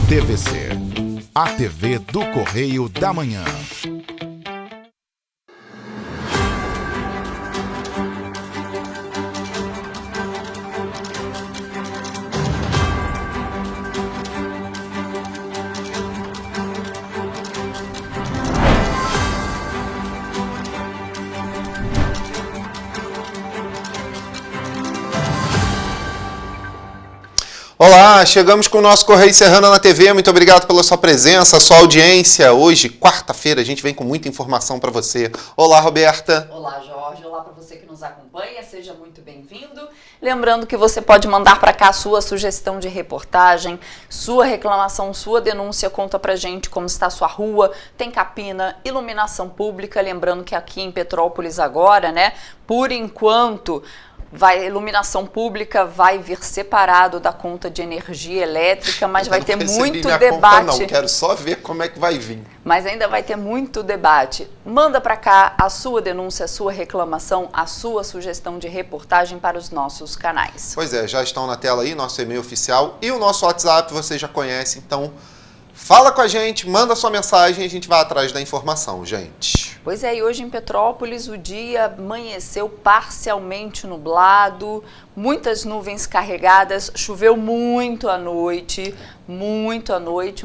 TVC, a TV do Correio da Manhã. Olá, chegamos com o nosso Correio Serrano na TV. Muito obrigado pela sua presença, sua audiência. Hoje, quarta-feira, a gente vem com muita informação para você. Olá, Roberta. Olá, Jorge. Olá para você que nos acompanha. Seja muito bem-vindo. Lembrando que você pode mandar para cá a sua sugestão de reportagem, sua reclamação, sua denúncia. Conta pra gente como está a sua rua, tem capina, iluminação pública. Lembrando que aqui em Petrópolis agora, né, por enquanto, a iluminação pública vai vir separado da conta de energia elétrica, mas vai ter muito debate. Conta, não, quero só ver como é que vai vir. Mas ainda vai ter muito debate. Manda para cá a sua denúncia, a sua reclamação, a sua sugestão de reportagem para os nossos canais. Pois é, já estão na tela aí, nosso e-mail oficial e o nosso WhatsApp, você já conhece, então fala com a gente, manda sua mensagem e a gente vai atrás da informação, gente. Pois é, e hoje em Petrópolis o dia amanheceu parcialmente nublado, muitas nuvens carregadas, choveu muito à noite,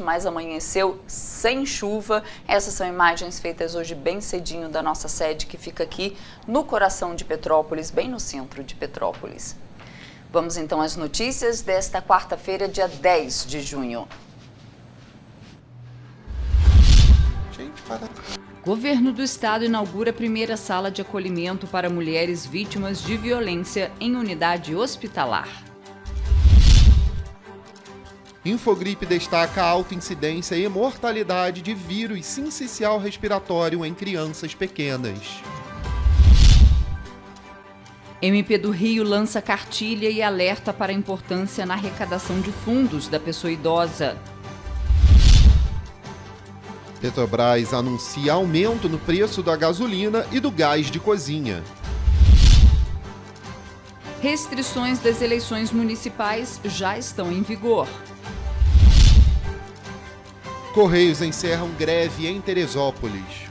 mas amanheceu sem chuva. Essas são imagens feitas hoje bem cedinho da nossa sede, que fica aqui no coração de Petrópolis, bem no centro de Petrópolis. Vamos então às notícias desta quarta-feira, dia 10 de junho. Gente, para. Governo do Estado inaugura a primeira sala de acolhimento para mulheres vítimas de violência em unidade hospitalar. Infogripe destaca a alta incidência e mortalidade de vírus sincicial respiratório em crianças pequenas. MP do Rio lança cartilha e alerta para a importância na arrecadação de fundos da pessoa idosa. Petrobras anuncia aumento no preço da gasolina e do gás de cozinha. Restrições das eleições municipais já estão em vigor. Correios encerram greve em Teresópolis.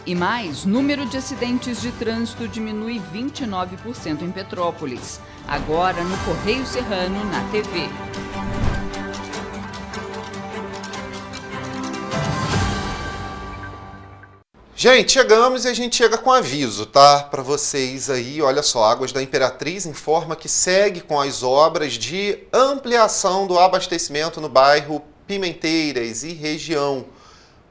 E mais, número de acidentes de trânsito diminui 29% em Petrópolis. Agora no Correio Serrano na TV. Gente, chegamos e a gente chega com aviso, tá? Para vocês aí, olha só, Águas da Imperatriz informa que segue com as obras de ampliação do abastecimento no bairro Pimenteiras e região.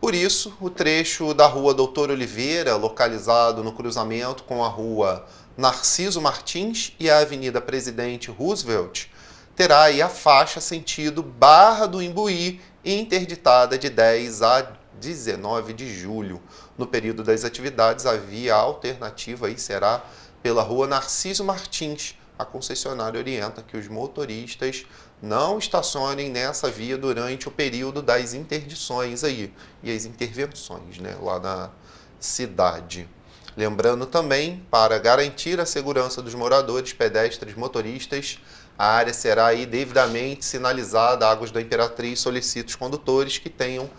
Por isso, o trecho da rua Doutor Oliveira, localizado no cruzamento com a rua Narciso Martins e a Avenida Presidente Roosevelt, terá aí a faixa sentido Barra do Imbuí, interditada de 10 a 19 de julho. No período das atividades, a via alternativa aí será pela rua Narciso Martins. A concessionária orienta que os motoristas não estacionem nessa via durante o período das interdições aí e as intervenções, né, lá na cidade. Lembrando também, para garantir a segurança dos moradores, pedestres, motoristas, a área será aí devidamente sinalizada. Águas da Imperatriz solicita os condutores que tenham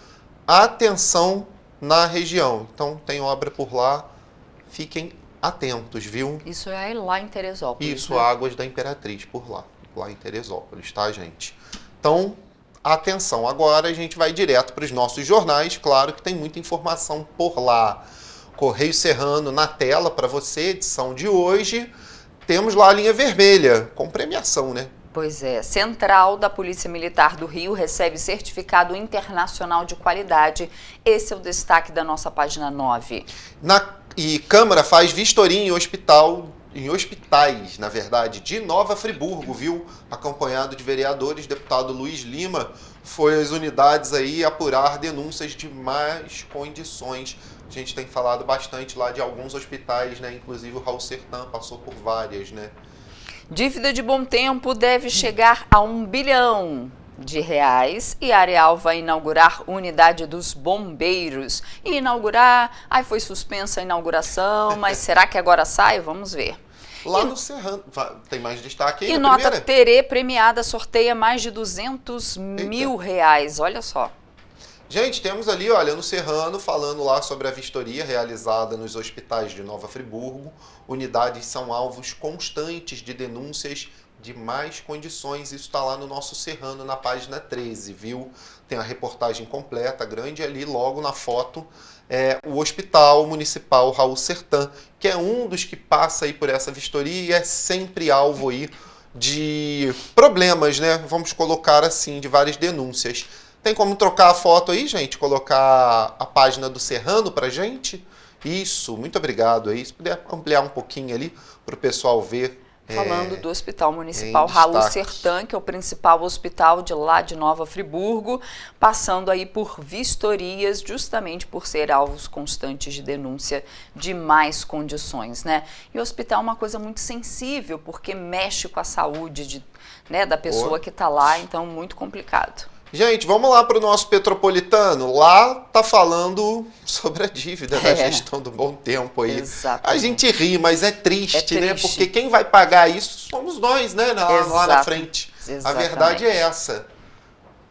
atenção na região. Então, tem obra por lá, fiquem atentos, viu? Isso é lá em Teresópolis. Isso, né? Águas da Imperatriz, por lá em Teresópolis, tá, gente? Então, atenção. Agora a gente vai direto para os nossos jornais, claro que tem muita informação por lá. Correio Serrano na tela para você, edição de hoje. Temos lá a linha vermelha, com premiação, né? Pois é, Central da Polícia Militar do Rio recebe certificado internacional de qualidade. Esse é o destaque da nossa página 9. E Câmara faz vistoria em hospitais, na verdade, de Nova Friburgo, viu? Acompanhado de vereadores, deputado Luiz Lima foi às unidades aí apurar denúncias de más condições. A gente tem falado bastante lá de alguns hospitais, né? Inclusive o Raul Sertã passou por várias, né? Dívida de Bom Tempo deve chegar a R$1 bilhão e a Areal vai inaugurar unidade dos bombeiros. E inaugurar, foi suspensa a inauguração, mas será que agora sai? Vamos ver. lá no Serrano. Tem mais destaque aí E na nota primeira? Terê premiada sorteia mais de 200 mil reais, olha só. Gente, temos ali, olha, no Serrano, falando lá sobre a vistoria realizada nos hospitais de Nova Friburgo. Unidades são alvos constantes de denúncias de más condições. Isso está lá no nosso Serrano, na página 13, viu? Tem a reportagem completa, grande ali, logo na foto, o Hospital Municipal Raul Sertan, que é um dos que passa aí por essa vistoria e é sempre alvo aí de problemas, né? Vamos colocar assim, de várias denúncias. Tem como trocar a foto aí, gente? Colocar a página do Serrano pra gente? Isso, muito obrigado aí. Se puder ampliar um pouquinho ali para o pessoal ver. Falando do Hospital Municipal Raul Sertan, que é o principal hospital de lá de Nova Friburgo, passando aí por vistorias, justamente por ser alvos constantes de denúncia de más condições, né? E o hospital é uma coisa muito sensível, porque mexe com a saúde da pessoa que está lá, então muito complicado. Gente, vamos lá para o nosso Petropolitano. Lá tá falando sobre a dívida da gestão do Bom Tempo aí. Exatamente. A gente ri, mas é triste, né? Porque quem vai pagar isso somos nós, né? Lá na frente. Exatamente. A verdade é essa.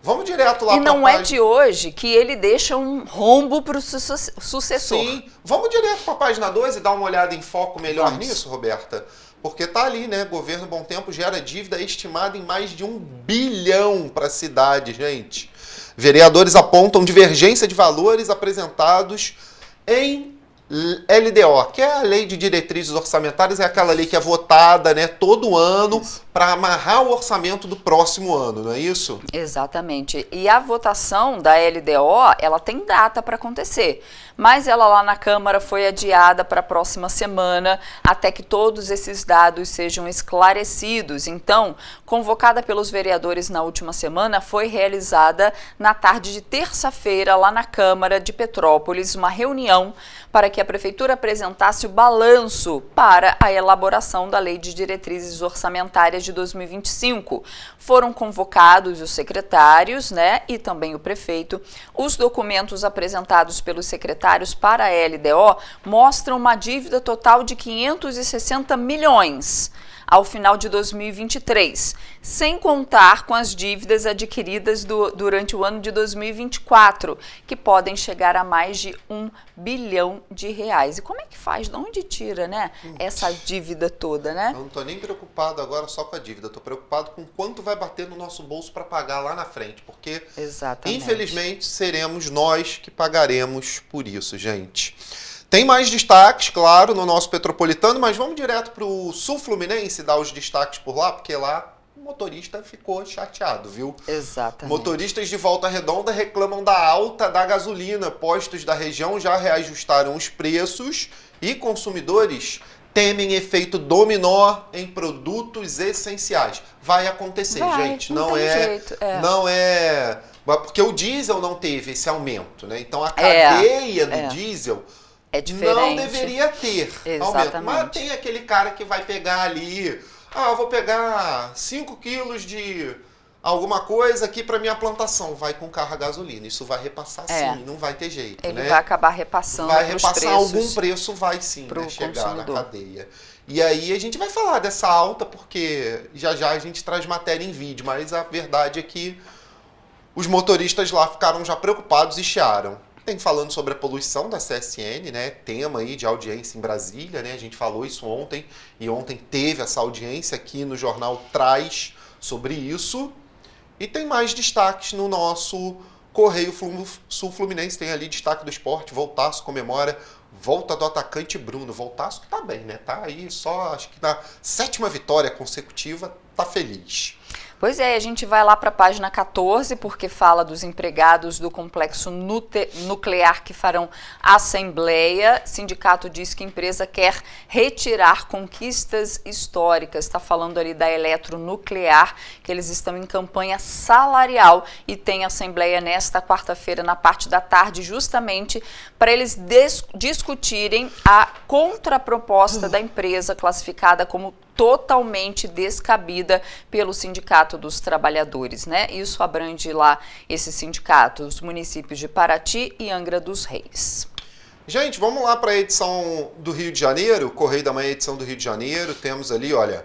Vamos direto lá para a página. E não é de hoje que ele deixa um rombo para o sucessor. Sim. Vamos direto para a página 2 e dar uma olhada em foco melhor nisso, Roberta? Porque tá ali, né? Governo Bom Tempo gera dívida estimada em mais de 1 bilhão para a cidade, gente. Vereadores apontam divergência de valores apresentados em LDO, que é a Lei de Diretrizes Orçamentárias, é aquela lei que é votada, né, todo ano para amarrar o orçamento do próximo ano, não é isso? Exatamente. E a votação da LDO, ela tem data para acontecer, mas ela lá na Câmara foi adiada para a próxima semana, até que todos esses dados sejam esclarecidos. Então, convocada pelos vereadores na última semana, foi realizada na tarde de terça-feira, lá na Câmara de Petrópolis, uma reunião para que a Prefeitura apresentasse o balanço para a elaboração da Lei de Diretrizes Orçamentárias de 2025. Foram convocados os secretários, né, e também o prefeito. Os documentos apresentados pelos secretários para a LDO mostram uma dívida total de 560 milhões ao final de 2023, sem contar com as dívidas adquiridas durante o ano de 2024, que podem chegar a mais de 1 bilhão de reais. E como é que faz? De onde tira, né, essa dívida toda, né? Eu não estou nem preocupado agora só com a dívida, estou preocupado com quanto vai bater no nosso bolso para pagar lá na frente, porque infelizmente seremos nós que pagaremos por isso, gente. Tem mais destaques, claro, no nosso Petropolitano, mas vamos direto para o Sul Fluminense dar os destaques por lá, porque lá o motorista ficou chateado, viu? Exatamente. Motoristas de Volta Redonda reclamam da alta da gasolina. Postos da região já reajustaram os preços e consumidores temem efeito dominó em produtos essenciais. Vai acontecer, gente. Não é... Porque o diesel não teve esse aumento, né? Então a cadeia do diesel... É diferente. Não deveria ter aumento. Mas tem aquele cara que vai pegar ali, vou pegar 5 quilos de alguma coisa aqui para minha plantação. Vai com carro a gasolina. Isso vai repassar sim, não vai ter jeito. Ele vai acabar repassando vai repassar algum preço, vai sim, né, chegar na cadeia. E aí a gente vai falar dessa alta, porque já a gente traz matéria em vídeo, mas a verdade é que os motoristas lá ficaram já preocupados e chiaram. Tem falando sobre a poluição da CSN, né? Tema aí de audiência em Brasília, né? A gente falou isso ontem, e ontem teve essa audiência aqui no Jornal Traz sobre isso. E tem mais destaques no nosso Correio Sul Fluminense. Tem ali destaque do esporte, Voltaço comemora volta do atacante Bruno. Voltaço que tá bem, né? Tá aí só, acho que na 7ª vitória consecutiva, tá feliz. Pois é, a gente vai lá para a página 14, porque fala dos empregados do complexo nuclear que farão assembleia. O sindicato diz que a empresa quer retirar conquistas históricas. Está falando ali da Eletronuclear, que eles estão em campanha salarial e tem assembleia nesta quarta-feira, na parte da tarde, justamente para eles discutirem a contraproposta da empresa, classificada como totalmente descabida pelo Sindicato dos Trabalhadores, né? Isso abrange lá esse sindicato, os municípios de Paraty e Angra dos Reis. Gente, vamos lá para a edição do Rio de Janeiro, Correio da Manhã, edição do Rio de Janeiro. Temos ali, olha,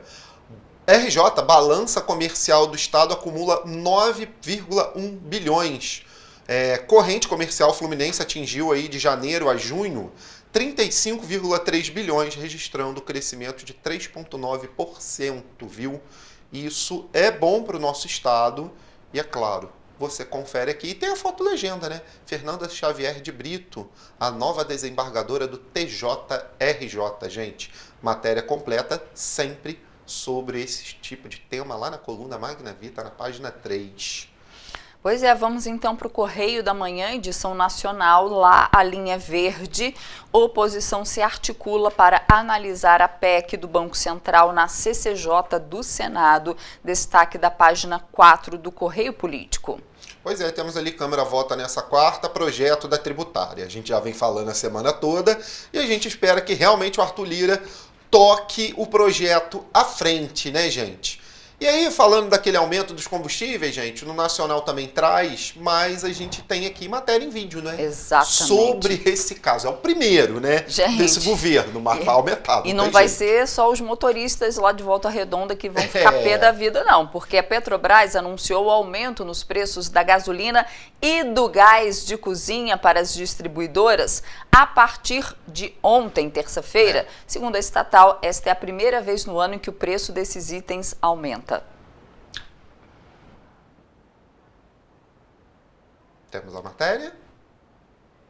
RJ, balança comercial do Estado acumula 9,1 bilhões. Corrente comercial fluminense atingiu aí de janeiro a junho 35,3 bilhões, registrando crescimento de 3,9%, viu? Isso é bom para o nosso Estado e, é claro, você confere aqui. E tem a foto legenda, né? Fernanda Xavier de Brito, a nova desembargadora do TJRJ, gente. Matéria completa sempre sobre esse tipo de tema lá na coluna Magna Vita, na página 3. Pois é, vamos então para o Correio da Manhã, edição nacional, lá a linha verde. Oposição se articula para analisar a PEC do Banco Central na CCJ do Senado. Destaque da página 4 do Correio Político. Pois é, temos ali, Câmara vota nessa quarta, projeto da tributária. A gente já vem falando a semana toda e a gente espera que realmente o Arthur Lira toque o projeto à frente, né, gente? E aí, falando daquele aumento dos combustíveis, gente, no Nacional também traz, mas a gente tem aqui matéria em vídeo, né? Exatamente. Sobre esse caso. É o primeiro, né? Gente, desse governo, mas vai aumentar. E não vai ser só os motoristas lá de Volta Redonda que vão ficar pé da vida, não. Porque a Petrobras anunciou o aumento nos preços da gasolina e do gás de cozinha para as distribuidoras a partir de ontem, terça-feira. Segundo a estatal, esta é a primeira vez no ano em que o preço desses itens aumenta. Temos a matéria.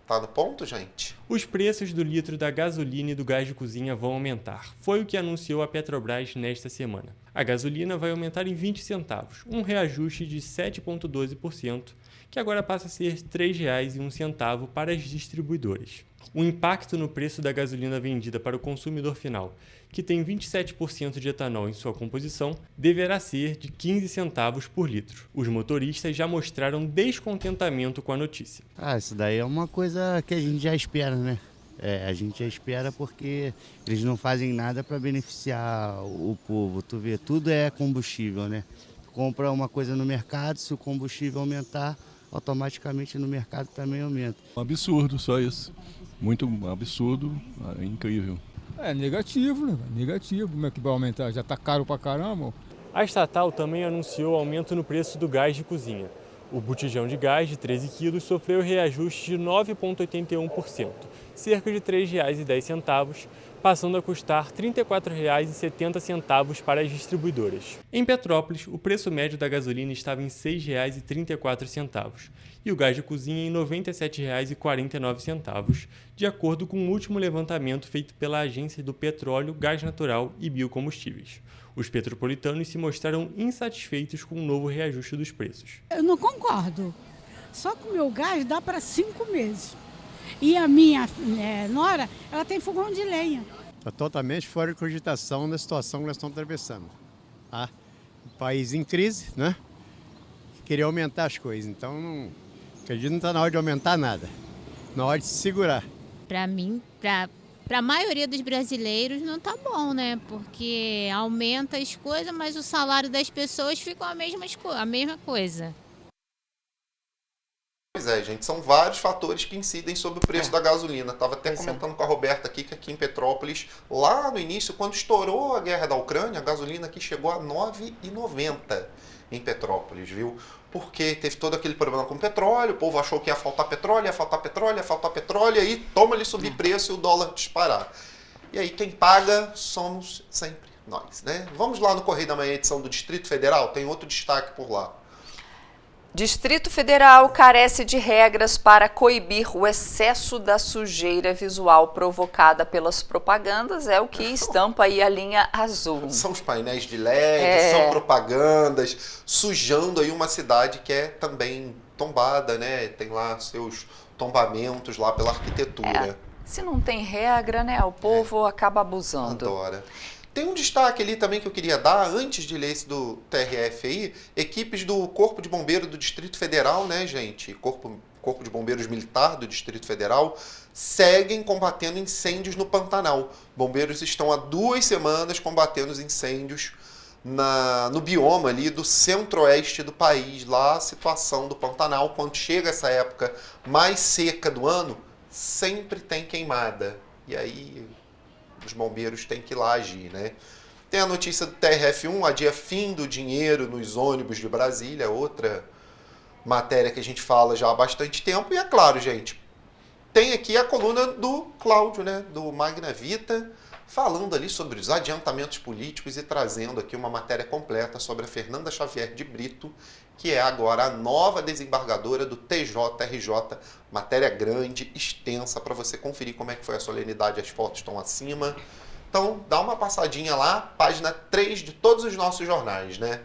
Tá no ponto, gente? Os preços do litro da gasolina e do gás de cozinha vão aumentar. Foi o que anunciou a Petrobras nesta semana. A gasolina vai aumentar em 20 centavos, um reajuste de 7,12%, que agora passa a ser R$ 3,01 para as distribuidoras. O impacto no preço da gasolina vendida para o consumidor final, que tem 27% de etanol em sua composição, deverá ser de 15 centavos por litro. Os motoristas já mostraram descontentamento com a notícia. Isso daí é uma coisa que a gente já espera, né? A gente já espera porque eles não fazem nada para beneficiar o povo. Tu vê, tudo é combustível, né? Compra uma coisa no mercado, se o combustível aumentar, automaticamente no mercado também aumenta. Um absurdo, só isso. Muito absurdo, incrível. É negativo, né? Negativo. Como é que vai aumentar? Já tá caro pra caramba. A estatal também anunciou aumento no preço do gás de cozinha. O botijão de gás de 13 quilos sofreu reajuste de 9,81%, cerca de R$ 3,10, passando a custar R$ 34,70 para as distribuidoras. Em Petrópolis, o preço médio da gasolina estava em R$ 6,34 e o gás de cozinha em R$ 97,49, de acordo com o último levantamento feito pela Agência do Petróleo, Gás Natural e Biocombustíveis. Os petropolitanos se mostraram insatisfeitos com o novo reajuste dos preços. Eu não concordo. Só que o meu gás dá para 5 meses. E a minha nora, ela tem fogão de lenha. Está totalmente fora de cogitação da situação que nós estamos atravessando. Um país em crise, né? Queria aumentar as coisas. Então, não acredito que não está na hora de aumentar nada. Na hora de se segurar. Para mim, para a maioria dos brasileiros não tá bom, né? Porque aumenta as coisas, mas o salário das pessoas fica a mesma coisa. Pois é, gente, são vários fatores que incidem sobre o preço da gasolina. Estava até comentando com a Roberta aqui, que aqui em Petrópolis, lá no início, quando estourou a guerra da Ucrânia, a gasolina aqui chegou a R$ 9,90 em Petrópolis, viu? Porque teve todo aquele problema com o petróleo, o povo achou que ia faltar petróleo, e aí toma-lhe subir preço e o dólar disparar. E aí quem paga somos sempre nós, né? Vamos lá no Correio da Manhã, edição do Distrito Federal, tem outro destaque por lá. Distrito Federal carece de regras para coibir o excesso da sujeira visual provocada pelas propagandas, é o que estampa aí a linha azul. São os painéis de LED, são propagandas, sujando aí uma cidade que é também tombada, né? Tem lá seus tombamentos lá pela arquitetura. Se não tem regra, né? O povo acaba abusando. Adora. Tem um destaque ali também que eu queria dar, antes de ler esse do TRF aí, equipes do Corpo de Bombeiros do Distrito Federal, né, gente? Corpo de Bombeiros Militar do Distrito Federal, seguem combatendo incêndios no Pantanal. Bombeiros estão há 2 semanas combatendo os incêndios no bioma ali do centro-oeste do país. Lá a situação do Pantanal, quando chega essa época mais seca do ano, sempre tem queimada. E aí os bombeiros têm que ir lá agir, né? Tem a notícia do TRF1, adia fim do dinheiro nos ônibus de Brasília, outra matéria que a gente fala já há bastante tempo. E é claro, gente, tem aqui a coluna do Cláudio, né, do Magna Vita, falando ali sobre os adiantamentos políticos e trazendo aqui uma matéria completa sobre a Fernanda Xavier de Brito, que é agora a nova desembargadora do TJRJ. Matéria grande, extensa, para você conferir como é que foi a solenidade, as fotos estão acima. Então, dá uma passadinha lá, página 3 de todos os nossos jornais, né?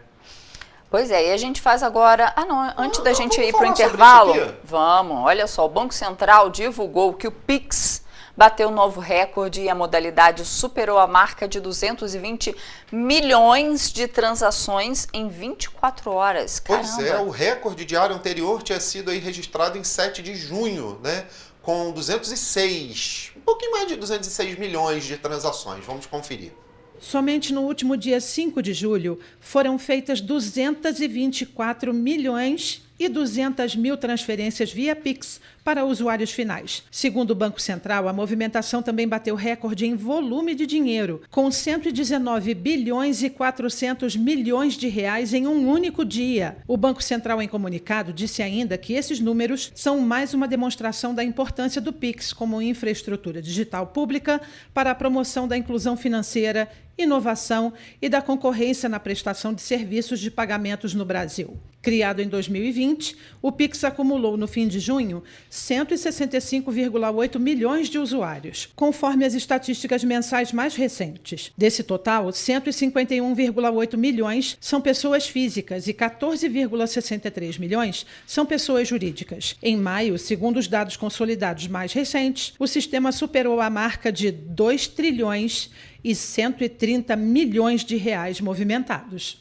Pois é, e a gente faz agora... Antes da gente ir para o intervalo, vamos, olha só, o Banco Central divulgou que o Pix bateu um novo recorde e a modalidade superou a marca de 220 milhões de transações em 24 horas. Caramba. Pois é, o recorde diário anterior tinha sido aí registrado em 7 de junho, né? Com 206, um pouquinho mais de 206 milhões de transações. Vamos conferir. Somente no último dia 5 de julho foram feitas 224 milhões e 200 mil transferências via Pix para usuários finais. Segundo o Banco Central, a movimentação também bateu recorde em volume de dinheiro, com 119 bilhões e 400 milhões de reais em um único dia. O Banco Central, em comunicado, disse ainda que esses números são mais uma demonstração da importância do Pix como infraestrutura digital pública para a promoção da inclusão financeira, inovação e da concorrência na prestação de serviços de pagamentos no Brasil. Criado em 2020, o Pix acumulou no fim de junho 165,8 milhões de usuários, conforme as estatísticas mensais mais recentes. Desse total, 151,8 milhões são pessoas físicas e 14,63 milhões são pessoas jurídicas. Em maio, segundo os dados consolidados mais recentes, o sistema superou a marca de 2 trilhões e 130 milhões de reais movimentados.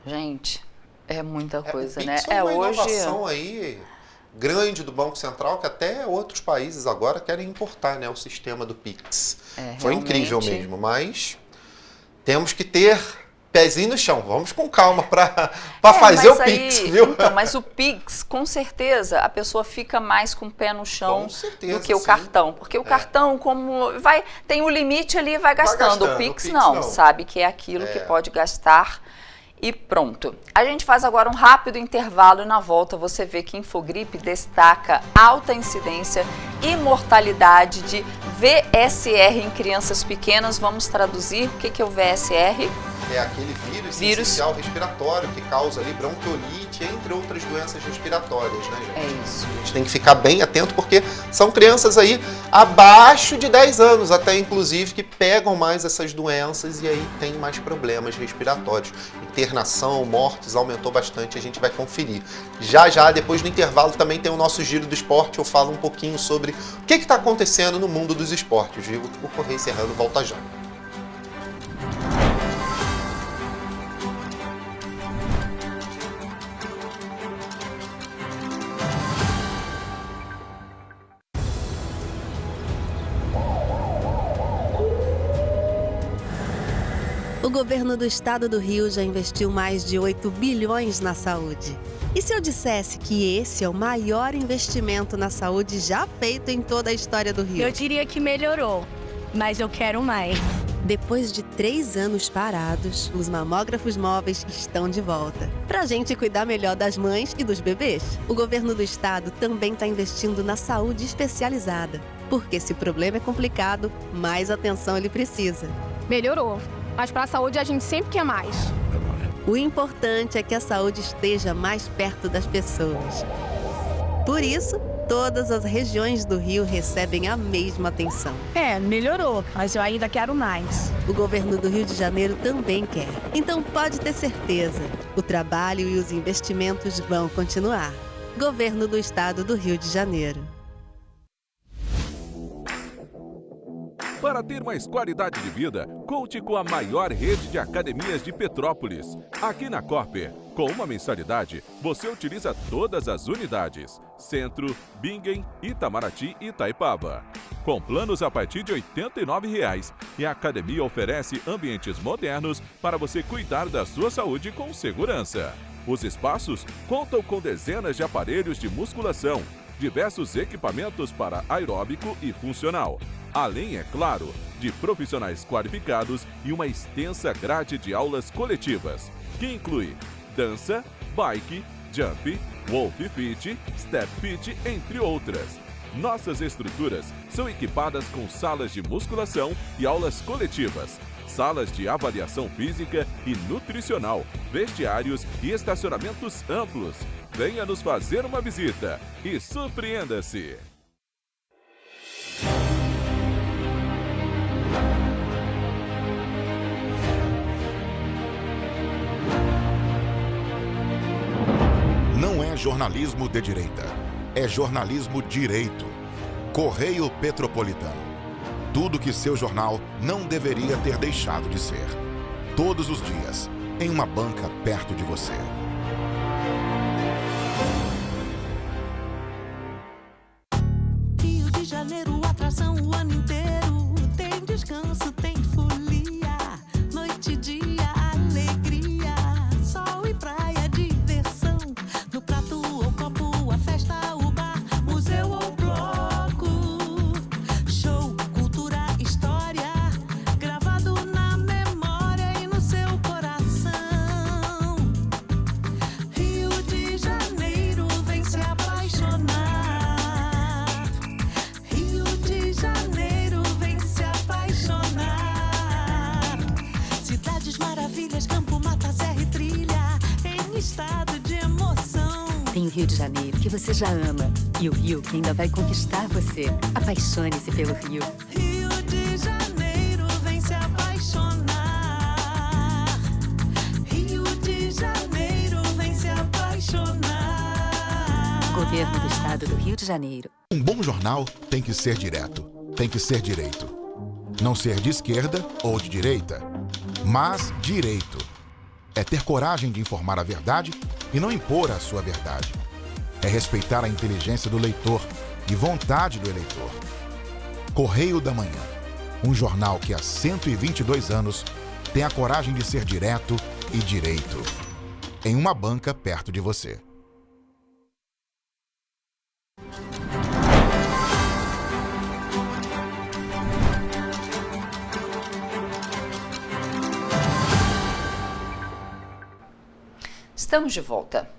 Gente, é muita coisa, né? É uma inovação aí grande do Banco Central que até outros países agora querem importar, né, o sistema do Pix. Foi incrível mesmo, mas temos que ter pezinho no chão. Vamos com calma para fazer o Pix, viu? Então, mas o Pix, com certeza, a pessoa fica mais com o pé no chão do que o cartão. Porque o cartão, como tem o limite ali e vai gastando. O Pix não, sabe que é aquilo que pode gastar. E pronto. A gente faz agora um rápido intervalo e na volta você vê que Infogripe destaca alta incidência e mortalidade de VSR em crianças pequenas. Vamos traduzir o que é o VSR? É aquele vírus sincicial respiratório que causa ali bronquiolite, entre outras doenças respiratórias, né, gente? É isso. A gente tem que ficar bem atento porque são crianças aí abaixo de 10 anos, até inclusive, que pegam mais essas doenças e aí tem mais problemas respiratórios. Internação, mortes, aumentou bastante, a gente vai conferir. Já, depois do intervalo, também tem o nosso Giro do Esporte, eu falo um pouquinho sobre o que está acontecendo no mundo dos esportes, viu? O Correio Serrano volta já. O governo do estado do Rio já investiu mais de 8 bilhões na saúde. E se eu dissesse que esse é o maior investimento na saúde já feito em toda a história do Rio? Eu diria que melhorou, mas eu quero mais. Depois de 3 anos parados, os mamógrafos móveis estão de volta. Pra gente cuidar melhor das mães e dos bebês. O governo do estado também está investindo na saúde especializada. Porque se o problema é complicado, mais atenção ele precisa. Melhorou. Mas para a saúde a gente sempre quer mais. O importante é que a saúde esteja mais perto das pessoas. Por isso, todas as regiões do Rio recebem a mesma atenção. Melhorou, mas eu ainda quero mais. O governo do Rio de Janeiro também quer. Então pode ter certeza, o trabalho e os investimentos vão continuar. Governo do Estado do Rio de Janeiro. Para ter mais qualidade de vida, conte com a maior rede de academias de Petrópolis. Aqui na Corper, com uma mensalidade, você utiliza todas as unidades. Centro, Bingen, Itamaraty e Itaipava. Com planos a partir de R$ 89,00. E a academia oferece ambientes modernos para você cuidar da sua saúde com segurança. Os espaços contam com dezenas de aparelhos de musculação, diversos equipamentos para aeróbico e funcional. Além, é claro, de profissionais qualificados e uma extensa grade de aulas coletivas, que inclui dança, bike, jump, wolf fit, step fit, entre outras. Nossas estruturas são equipadas com salas de musculação e aulas coletivas, salas de avaliação física e nutricional, vestiários e estacionamentos amplos. Venha nos fazer uma visita e surpreenda-se! Não é jornalismo de direita, é jornalismo direito. Correio Petropolitano. Tudo que seu jornal não deveria ter deixado de ser. Todos os dias, em uma banca perto de você. Rio de Janeiro, atração o ano inteiro. Tem descanso, tem folia. Noite e dia, alegria. Sol e praia, diversão. No prato ou copo, a festa, o bar, museu ou bloco. Show, cultura, história. Gravado na memória e no seu coração. Rio de Janeiro, vem se apaixonar. Rio de Janeiro, vem se apaixonar. Cidades maravilhas, campo, mata, serra e trilha, em estado de emoção. Tem o Rio de Janeiro, que você já ama, e o Rio que ainda vai conquistar você. Apaixone-se pelo Rio. Rio de Janeiro, vem se apaixonar. Rio de Janeiro, vem se apaixonar. Governo do Estado do Rio de Janeiro. Um bom jornal tem que ser direto, tem que ser direito. Não ser de esquerda ou de direita, mas direito. É ter coragem de informar a verdade e não impor a sua verdade. É respeitar a inteligência do leitor e vontade do eleitor. Correio da Manhã, um jornal que há 122 anos tem a coragem de ser direto e direito. Em uma banca perto de você. Estamos de volta.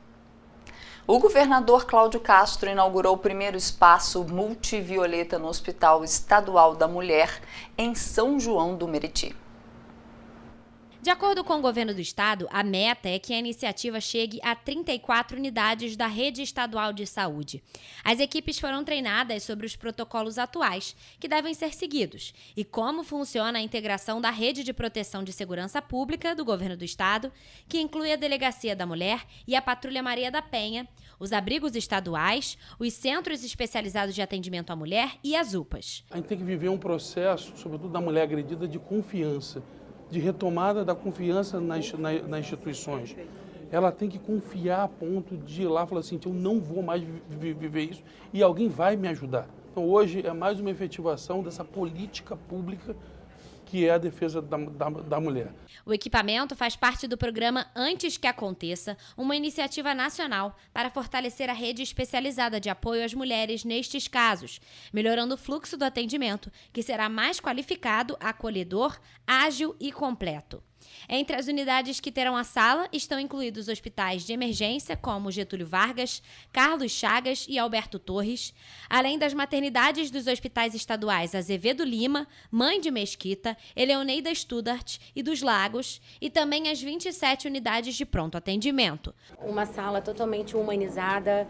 O governador Cláudio Castro inaugurou o primeiro espaço multivioleta no Hospital Estadual da Mulher, em São João do Meriti. De acordo com o governo do estado, a meta é que a iniciativa chegue a 34 unidades da rede estadual de saúde. As equipes foram treinadas sobre os protocolos atuais, que devem ser seguidos, e como funciona a integração da rede de proteção de segurança pública do governo do estado, que inclui a Delegacia da Mulher e a Patrulha Maria da Penha, os abrigos estaduais, os centros especializados de atendimento à mulher e as UPAs. A gente tem que viver um processo, sobretudo da mulher agredida, de confiança, de retomada da confiança nas instituições. Ela tem que confiar a ponto de ir lá e falar assim, eu não vou mais viver isso e alguém vai me ajudar. Então hoje é mais uma efetivação dessa política pública que é a defesa da mulher. O equipamento faz parte do programa Antes que Aconteça, uma iniciativa nacional para fortalecer a rede especializada de apoio às mulheres nestes casos, melhorando o fluxo do atendimento, que será mais qualificado, acolhedor, ágil e completo. Entre as unidades que terão a sala estão incluídos hospitais de emergência como Getúlio Vargas, Carlos Chagas e Alberto Torres, além das maternidades dos hospitais estaduais Azevedo Lima, Mãe de Mesquita, Eleoneida Studart e dos Lagos, e também as 27 unidades de pronto atendimento. Uma sala totalmente humanizada,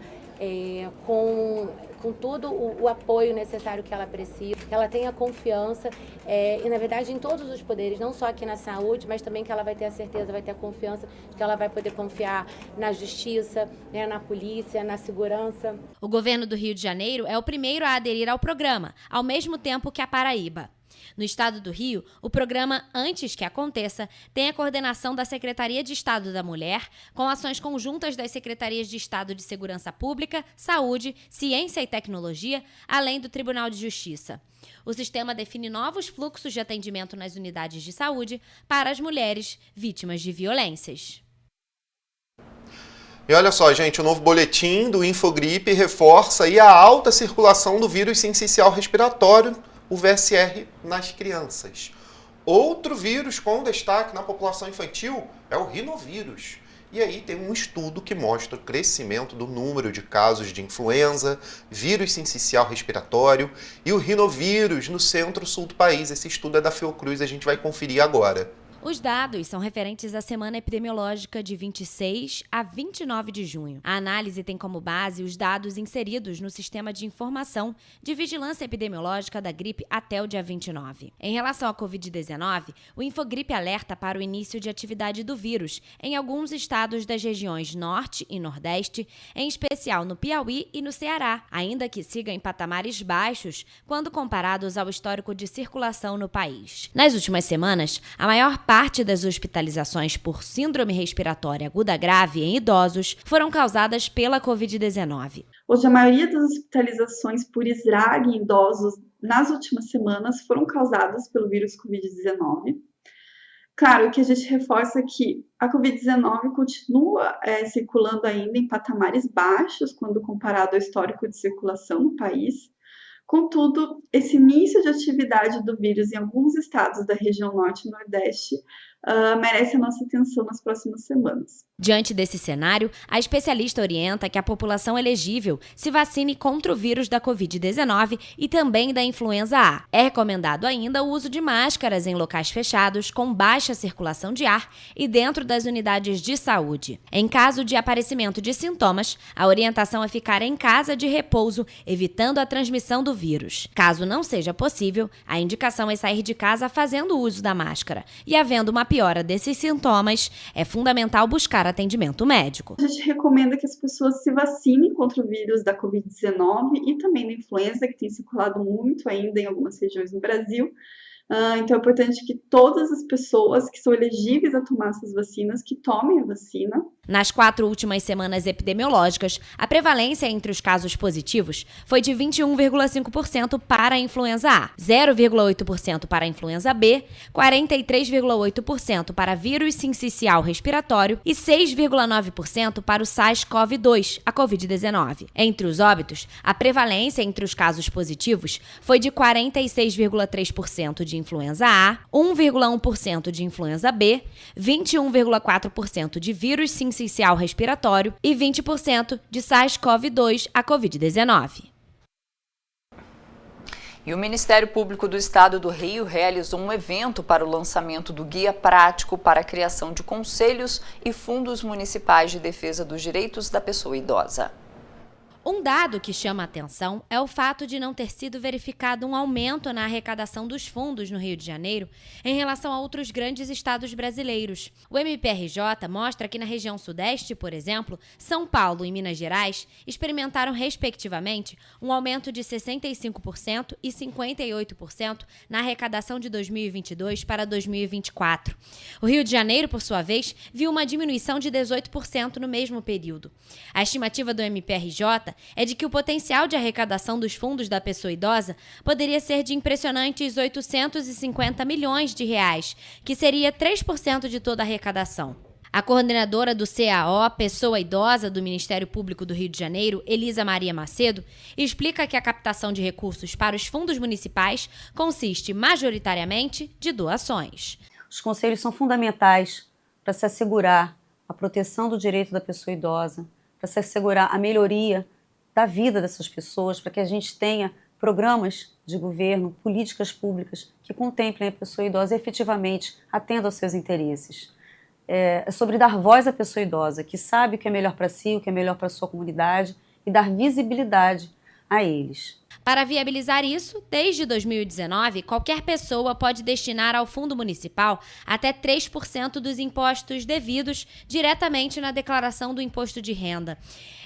com todo o apoio necessário que ela precisa, que ela tenha confiança e, na verdade, em todos os poderes, não só aqui na saúde, mas também que ela vai ter a certeza, vai ter a confiança de que ela vai poder confiar na justiça, né, na polícia, na segurança. O governo do Rio de Janeiro é o primeiro a aderir ao programa, ao mesmo tempo que a Paraíba. No estado do Rio, o programa Antes que Aconteça tem a coordenação da Secretaria de Estado da Mulher, com ações conjuntas das Secretarias de Estado de Segurança Pública, Saúde, Ciência e Tecnologia, além do Tribunal de Justiça. O sistema define novos fluxos de atendimento nas unidades de saúde para as mulheres vítimas de violências. E olha só, gente, o novo boletim do Infogripe reforça aí a alta circulação do vírus sincicial respiratório, o VSR, nas crianças. Outro vírus com destaque na população infantil é o rinovírus. E aí tem um estudo que mostra o crescimento do número de casos de influenza, vírus sincicial respiratório e o rinovírus no centro-sul do país. Esse estudo é da Fiocruz, a gente vai conferir agora. Os dados são referentes à semana epidemiológica de 26 a 29 de junho. A análise tem como base os dados inseridos no Sistema de Informação de Vigilância Epidemiológica da Gripe até o dia 29. Em relação à Covid-19, o Infogripe alerta para o início de atividade do vírus em alguns estados das regiões Norte e Nordeste, em especial no Piauí e no Ceará, ainda que siga em patamares baixos quando comparados ao histórico de circulação no país. Nas últimas semanas, a maior parte das hospitalizações por síndrome respiratória aguda grave em idosos foram causadas pela Covid-19. Hoje, a maioria das hospitalizações por SRAG em idosos nas últimas semanas foram causadas pelo vírus Covid-19. Claro que a gente reforça que a Covid-19 continua circulando ainda em patamares baixos quando comparado ao histórico de circulação no país. Contudo, esse início de atividade do vírus em alguns estados da região Norte e Nordeste merece a nossa atenção nas próximas semanas. Diante desse cenário, a especialista orienta que a população elegível se vacine contra o vírus da Covid-19 e também da influenza A. É recomendado ainda o uso de máscaras em locais fechados com baixa circulação de ar e dentro das unidades de saúde. Em caso de aparecimento de sintomas, a orientação é ficar em casa de repouso, evitando a transmissão do vírus. Caso não seja possível, a indicação é sair de casa fazendo uso da máscara. E havendo uma piora desses sintomas, é fundamental buscar atendimento médico. A gente recomenda que as pessoas se vacinem contra o vírus da Covid-19 e também da influenza, que tem circulado muito ainda em algumas regiões no Brasil. Então é importante que todas as pessoas que são elegíveis a tomar essas vacinas, que tomem a vacina. Nas 4 últimas semanas epidemiológicas, a prevalência entre os casos positivos foi de 21,5% para a influenza A, 0,8% para a influenza B, 43,8% para vírus sincicial respiratório e 6,9% para o SARS-CoV-2, a Covid-19. Entre os óbitos, a prevalência entre os casos positivos foi de 46,3% de influenza A, 1,1% de influenza B, 21,4% de vírus sincicial respiratório e 20% de SARS-CoV-2, a Covid-19. E o Ministério Público do Estado do Rio realizou um evento para o lançamento do Guia Prático para a criação de conselhos e fundos municipais de defesa dos direitos da pessoa idosa. Um dado que chama a atenção é o fato de não ter sido verificado um aumento na arrecadação dos fundos no Rio de Janeiro em relação a outros grandes estados brasileiros. O MPRJ mostra que na região Sudeste, por exemplo, São Paulo e Minas Gerais experimentaram, respectivamente, um aumento de 65% e 58% na arrecadação de 2022 para 2024. O Rio de Janeiro, por sua vez, viu uma diminuição de 18% no mesmo período. A estimativa do MPRJ é de que o potencial de arrecadação dos fundos da pessoa idosa poderia ser de impressionantes 850 milhões de reais, que seria 3% de toda a arrecadação. A coordenadora do CAO, Pessoa Idosa, do Ministério Público do Rio de Janeiro, Elisa Maria Macedo, explica que a captação de recursos para os fundos municipais consiste majoritariamente de doações. Os conselhos são fundamentais para se assegurar a proteção do direito da pessoa idosa, para se assegurar a melhoria da vida dessas pessoas, para que a gente tenha programas de governo, políticas públicas que contemplem a pessoa idosa e efetivamente atendam aos seus interesses. É sobre dar voz à pessoa idosa, que sabe o que é melhor para si, o que é melhor para a sua comunidade e dar visibilidade a eles. Para viabilizar isso, desde 2019, qualquer pessoa pode destinar ao Fundo Municipal até 3% dos impostos devidos diretamente na declaração do imposto de renda.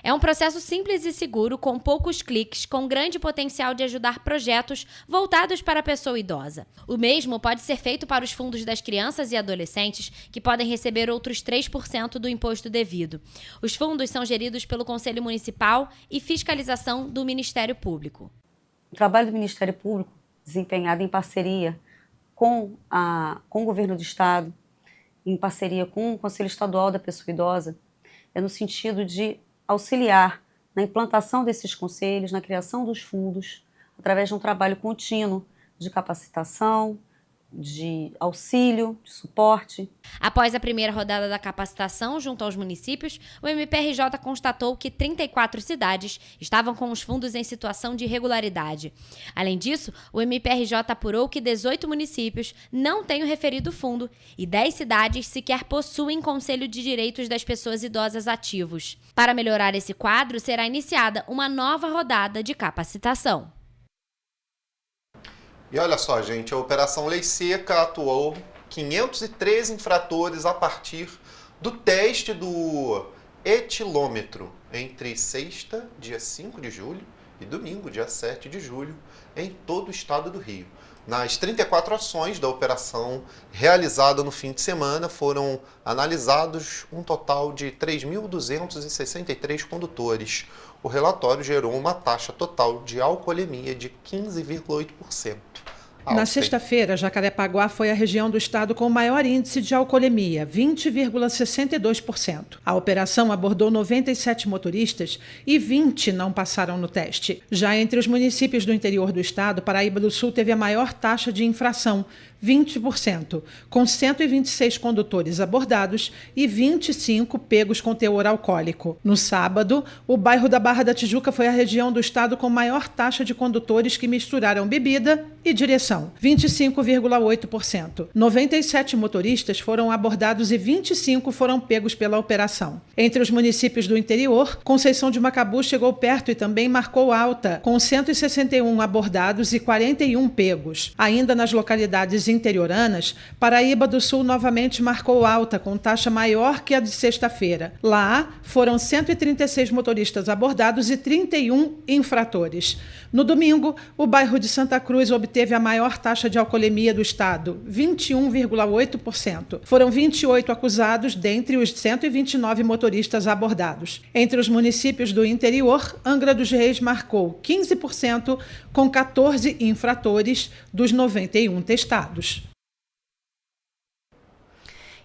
É um processo simples e seguro, com poucos cliques, com grande potencial de ajudar projetos voltados para a pessoa idosa. O mesmo pode ser feito para os fundos das crianças e adolescentes, que podem receber outros 3% do imposto devido. Os fundos são geridos pelo Conselho Municipal e fiscalização do Ministério Público. O trabalho do Ministério Público, desempenhado em parceria com o Governo do Estado, em parceria com o Conselho Estadual da Pessoa Idosa, é no sentido de auxiliar na implantação desses conselhos, na criação dos fundos, através de um trabalho contínuo de capacitação, de auxílio, de suporte. Após a primeira rodada da capacitação junto aos municípios, o MPRJ constatou que 34 cidades estavam com os fundos em situação de irregularidade. Além disso, o MPRJ apurou que 18 municípios não têm o referido fundo e 10 cidades sequer possuem Conselho de Direitos das Pessoas Idosas ativos. Para melhorar esse quadro, será iniciada uma nova rodada de capacitação. E olha só, gente, a Operação Lei Seca atuou 513 infratores a partir do teste do etilômetro entre sexta, dia 5 de julho, e domingo, dia 7 de julho, em todo o estado do Rio. Nas 34 ações da operação realizada no fim de semana, foram analisados um total de 3.263 condutores. O relatório gerou uma taxa total de alcoolemia de 15,8%. Na sexta-feira, Jacarepaguá foi a região do estado com o maior índice de alcoolemia, 20,62%. A operação abordou 97 motoristas e 20 não passaram no teste. Já entre os municípios do interior do estado, Paraíba do Sul teve a maior taxa de infração, 20%, com 126 condutores abordados e 25 pegos com teor alcoólico. No sábado, o bairro da Barra da Tijuca foi a região do estado com maior taxa de condutores que misturaram bebida e direção, 25,8%. 97 motoristas foram abordados e 25 foram pegos pela operação. Entre os municípios do interior, Conceição de Macabu chegou perto e também marcou alta, com 161 abordados e 41 pegos. Ainda nas localidades interioranas, Paraíba do Sul novamente marcou alta, com taxa maior que a de sexta-feira. Lá, foram 136 motoristas abordados e 31 infratores. No domingo, o bairro de Santa Cruz obteve a maior taxa de alcoolemia do estado, 21,8%. Foram 28 acusados dentre os 129 motoristas abordados. Entre os municípios do interior, Angra dos Reis marcou 15%, com 14 infratores dos 91 testados.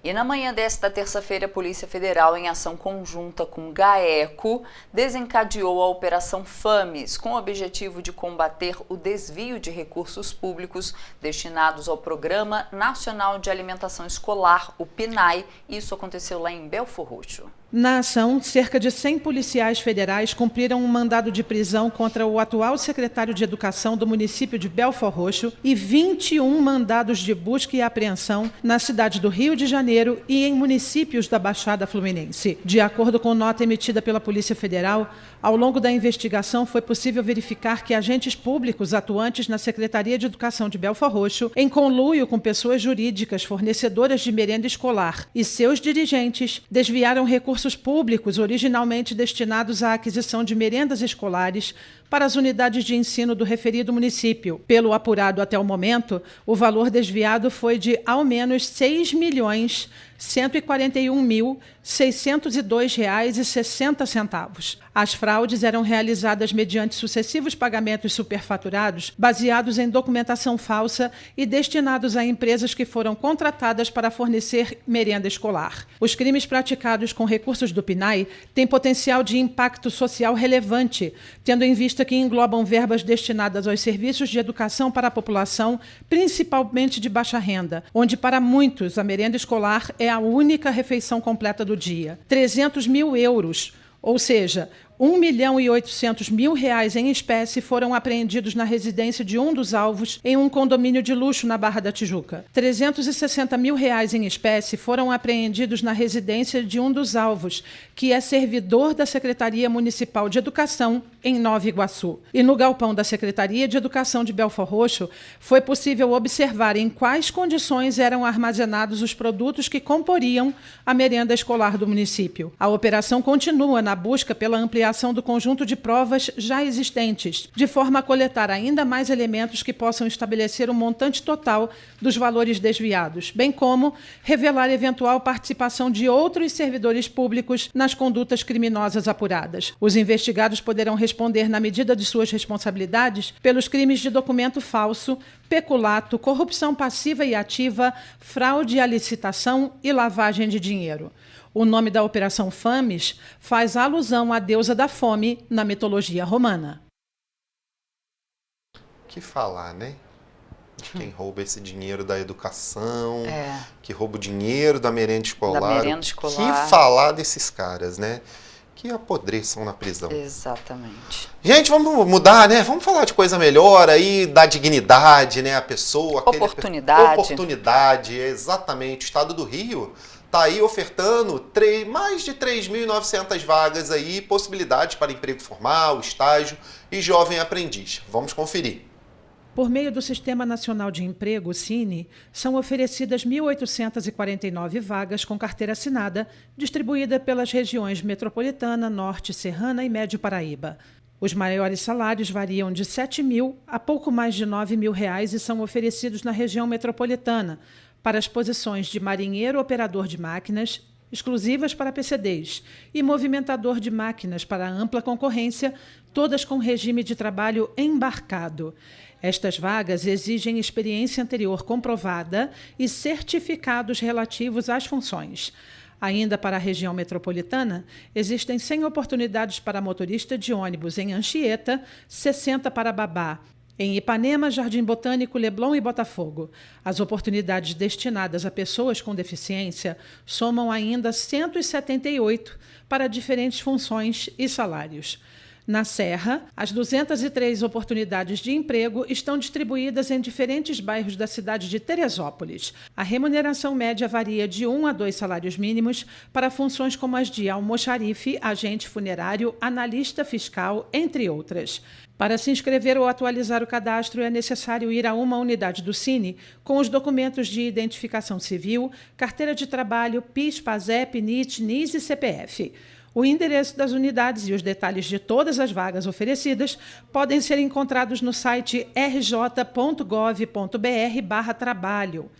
E na manhã desta terça-feira, a Polícia Federal, em ação conjunta com o GAECO, desencadeou a Operação FAMES, com o objetivo de combater o desvio de recursos públicos destinados ao Programa Nacional de Alimentação Escolar, o PNAE. Isso aconteceu lá em Belfor Roxo. Na ação, cerca de 100 policiais federais cumpriram um mandado de prisão contra o atual secretário de Educação do município de Belfor Roxo e 21 mandados de busca e apreensão na cidade do Rio de Janeiro e em municípios da Baixada Fluminense. De acordo com nota emitida pela Polícia Federal, ao longo da investigação foi possível verificar que agentes públicos atuantes na Secretaria de Educação de Belfor Roxo, em conluio com pessoas jurídicas fornecedoras de merenda escolar e seus dirigentes, desviaram recursos públicos originalmente destinados à aquisição de merendas escolares para as unidades de ensino do referido município. Pelo apurado até o momento, o valor desviado foi de ao menos R$ 6.141.602,60. As fraudes eram realizadas mediante sucessivos pagamentos superfaturados, baseados em documentação falsa e destinados a empresas que foram contratadas para fornecer merenda escolar. Os crimes praticados com recursos do PNAE têm potencial de impacto social relevante, tendo em vista que englobam verbas destinadas aos serviços de educação para a população, principalmente de baixa renda, onde para muitos a merenda escolar é a única refeição completa do dia. 300 mil euros, ou seja, R$1.800.000 em espécie foram apreendidos na residência de um dos alvos em um condomínio de luxo na Barra da Tijuca. R$360 mil em espécie foram apreendidos na residência de um dos alvos, que é servidor da Secretaria Municipal de Educação em Nova Iguaçu. E no galpão da Secretaria de Educação de Belfor Roxo, foi possível observar em quais condições eram armazenados os produtos que comporiam a merenda escolar do município. A operação continua na busca pela ampliação do conjunto de provas já existentes, de forma a coletar ainda mais elementos que possam estabelecer o montante total dos valores desviados, bem como revelar eventual participação de outros servidores públicos nas condutas criminosas apuradas. Os investigados poderão responder, na medida de suas responsabilidades, pelos crimes de documento falso, peculato, corrupção passiva e ativa, fraude à licitação e lavagem de dinheiro. O nome da Operação Fames faz alusão à deusa da fome na mitologia romana. Que falar, né? De quem rouba esse dinheiro da educação, que rouba o dinheiro da merenda escolar. Da merenda escolar. Que falar desses caras, né? Que apodreçam na prisão. Exatamente. Gente, vamos mudar, né? Vamos falar de coisa melhor aí, da dignidade, né? A pessoa... Oportunidade. Oportunidade, exatamente. O Estado do Rio está aí ofertando mais de 3.900 vagas aí, possibilidades para emprego formal, estágio e jovem aprendiz. Vamos conferir. Por meio do Sistema Nacional de Emprego, o SINE, são oferecidas 1.849 vagas com carteira assinada, distribuída pelas regiões Metropolitana, Norte, Serrana e Médio Paraíba. Os maiores salários variam de R$ 7.000 a pouco mais de R$ 9.000 e são oferecidos na região metropolitana, para as posições de marinheiro operador de máquinas, exclusivas para PCDs, e movimentador de máquinas para ampla concorrência, todas com regime de trabalho embarcado. Estas vagas exigem experiência anterior comprovada e certificados relativos às funções. Ainda para a região metropolitana, existem 100 oportunidades para motorista de ônibus em Anchieta, 60 para babá, em Ipanema, Jardim Botânico, Leblon e Botafogo. As oportunidades destinadas a pessoas com deficiência somam ainda 178 para diferentes funções e salários. Na Serra, as 203 oportunidades de emprego estão distribuídas em diferentes bairros da cidade de Teresópolis. A remuneração média varia de 1 a 2 salários mínimos para funções como as de almoxarife, agente funerário, analista fiscal, entre outras. Para se inscrever ou atualizar o cadastro, é necessário ir a uma unidade do SINE com os documentos de identificação civil, carteira de trabalho, PIS, PASEP, NIT, NIS e CPF. O endereço das unidades e os detalhes de todas as vagas oferecidas podem ser encontrados no site rj.gov.br/trabalho.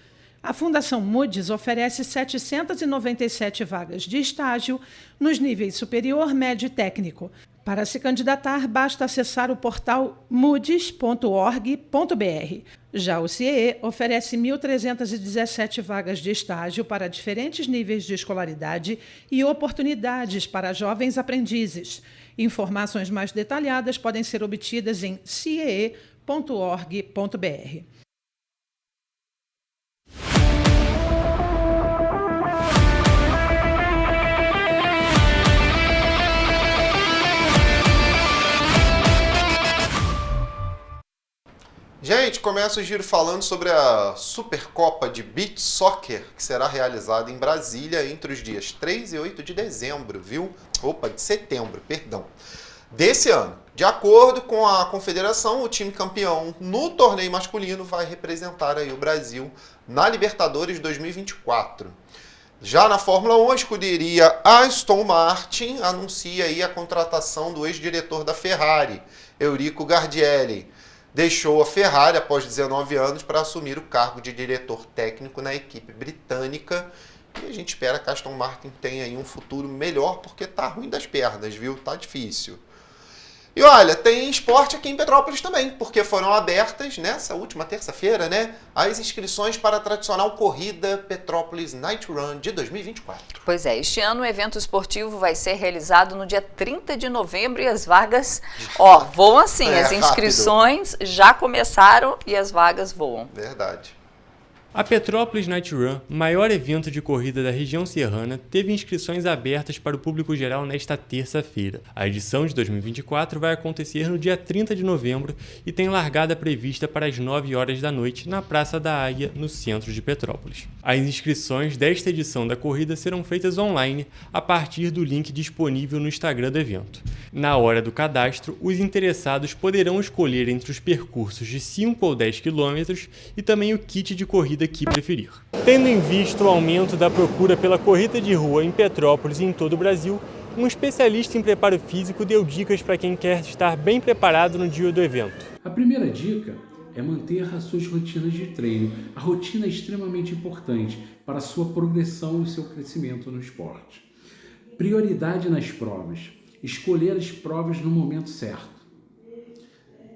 A Fundação Moody's oferece 797 vagas de estágio nos níveis superior, médio e técnico. Para se candidatar, basta acessar o portal moodys.org.br. Já o CIE oferece 1.317 vagas de estágio para diferentes níveis de escolaridade e oportunidades para jovens aprendizes. Informações mais detalhadas podem ser obtidas em ciee.org.br. Gente, começa o giro falando sobre a Supercopa de Beach Soccer, que será realizada em Brasília entre os dias 3 e 8 de dezembro, viu? De setembro, perdão. Desse ano. De acordo com a confederação, o time campeão no torneio masculino vai representar aí o Brasil na Libertadores 2024. Já na Fórmula 1, a escuderia Aston Martin anuncia aí a contratação do ex-diretor da Ferrari, Eurico Gardielli. Deixou a Ferrari após 19 anos para assumir o cargo de diretor técnico na equipe britânica. E a gente espera que a Aston Martin tenha aí um futuro melhor, porque tá ruim das pernas, viu? Tá difícil. E olha, tem esporte aqui em Petrópolis também, porque foram abertas nessa última terça-feira, né, as inscrições para a tradicional corrida Petrópolis Night Run de 2024. Pois é, este ano o evento esportivo vai ser realizado no dia 30 de novembro e as vagas, voam assim, as inscrições já começaram e as vagas voam. Verdade. A Petrópolis Night Run, maior evento de corrida da região serrana, teve inscrições abertas para o público geral nesta terça-feira. A edição de 2024 vai acontecer no dia 30 de novembro e tem largada prevista para as 9 horas da noite na Praça da Águia, no centro de Petrópolis. As inscrições desta edição da corrida serão feitas online a partir do link disponível no Instagram do evento. Na hora do cadastro, os interessados poderão escolher entre os percursos de 5 ou 10 quilômetros e também o kit de corrida que preferir. Tendo em vista o aumento da procura pela corrida de rua em Petrópolis e em todo o Brasil, um especialista em preparo físico deu dicas para quem quer estar bem preparado no dia do evento. A primeira dica é manter as suas rotinas de treino. A rotina é extremamente importante para a sua progressão e seu crescimento no esporte. Prioridade nas provas. Escolher as provas no momento certo.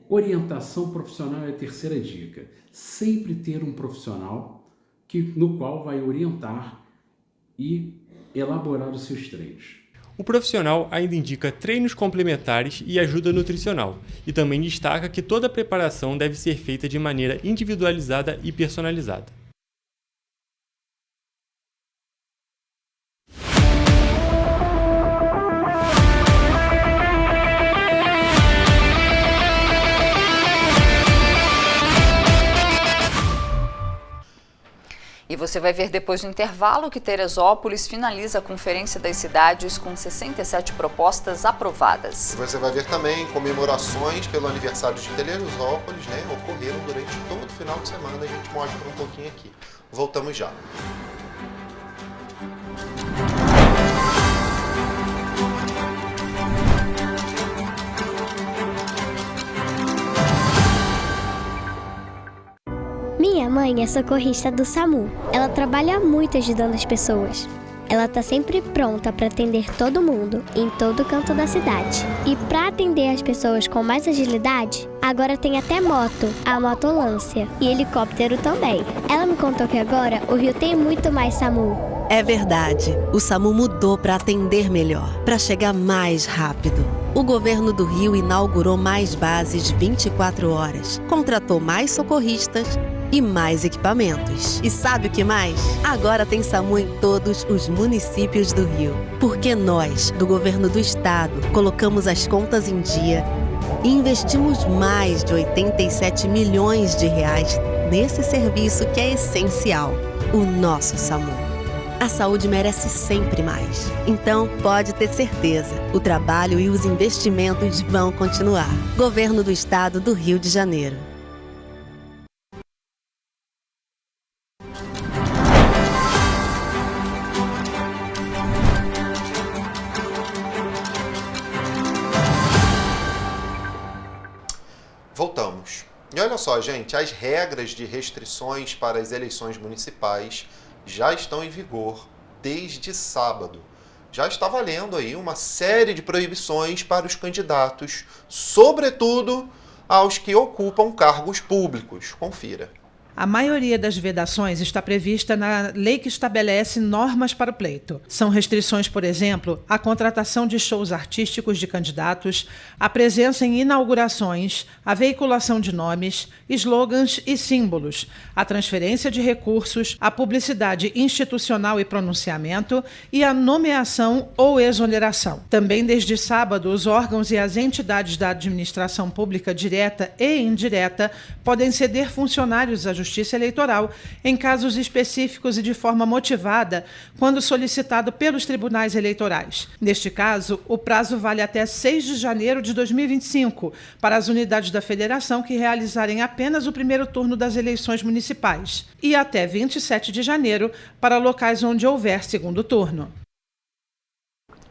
Orientação profissional é a terceira dica. Sempre ter um profissional no qual vai orientar e elaborar os seus treinos. O profissional ainda indica treinos complementares e ajuda nutricional, e também destaca que toda a preparação deve ser feita de maneira individualizada e personalizada. E você vai ver depois do intervalo que Teresópolis finaliza a Conferência das Cidades com 67 propostas aprovadas. Você vai ver também comemorações pelo aniversário de Teresópolis, né? Ocorreram durante todo o final de semana, a gente mostra um pouquinho aqui. Voltamos já. Minha mãe é socorrista do SAMU. Ela trabalha muito ajudando as pessoas. Ela tá sempre pronta para atender todo mundo, em todo canto da cidade. E para atender as pessoas com mais agilidade, agora tem até moto, a motolância, e helicóptero também. Ela me contou que agora o Rio tem muito mais SAMU. É verdade, o SAMU mudou para atender melhor, para chegar mais rápido. O governo do Rio inaugurou mais bases 24 horas, contratou mais socorristas e mais equipamentos. E sabe o que mais? Agora tem SAMU em todos os municípios do Rio. Porque nós, do governo do estado, colocamos as contas em dia e investimos mais de 87 milhões de reais nesse serviço que é essencial, o nosso SAMU. A saúde merece sempre mais. Então, pode ter certeza, o trabalho e os investimentos vão continuar. Governo do Estado do Rio de Janeiro. Voltamos. E olha só, gente, as regras de restrições para as eleições municipais já estão em vigor desde sábado. Já está valendo aí uma série de proibições para os candidatos, sobretudo aos que ocupam cargos públicos. Confira. A maioria das vedações está prevista na lei que estabelece normas para o pleito. São restrições, por exemplo, à contratação de shows artísticos de candidatos, a presença em inaugurações, a veiculação de nomes, slogans e símbolos, a transferência de recursos, a publicidade institucional e pronunciamento e a nomeação ou exoneração. Também desde sábado, os órgãos e as entidades da administração pública direta e indireta podem ceder funcionários à Justiça Eleitoral em casos específicos e de forma motivada, quando solicitado pelos tribunais eleitorais. Neste caso, o prazo vale até 6 de janeiro de 2025 para as unidades da federação que realizarem apenas o primeiro turno das eleições municipais e até 27 de janeiro para locais onde houver segundo turno.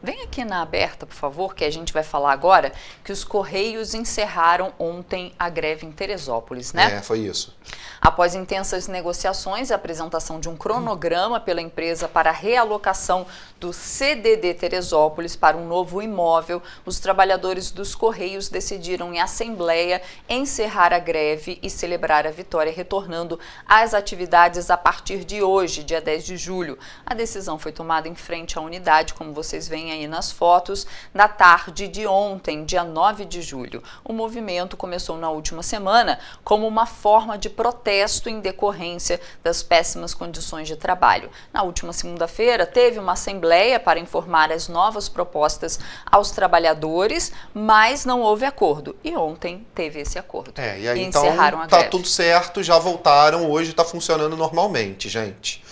Vem aqui na aberta, por favor, que a gente vai falar agora que os Correios encerraram ontem a greve em Teresópolis, né? Foi isso. Após intensas negociações e a apresentação de um cronograma pela empresa para a realocação do CDD Teresópolis para um novo imóvel, os trabalhadores dos Correios decidiram em assembleia encerrar a greve e celebrar a vitória, retornando às atividades a partir de hoje, dia 10 de julho. A decisão foi tomada em frente à unidade, como vocês veem aí nas fotos, na tarde de ontem, dia 9 de julho. O movimento começou na última semana como uma forma de protesto em decorrência das péssimas condições de trabalho. Na última segunda-feira, teve uma assembleia para informar as novas propostas aos trabalhadores, mas não houve acordo. E ontem teve esse acordo. E aí então encerraram a tá greve. Tudo certo, já voltaram, hoje está funcionando normalmente, gente.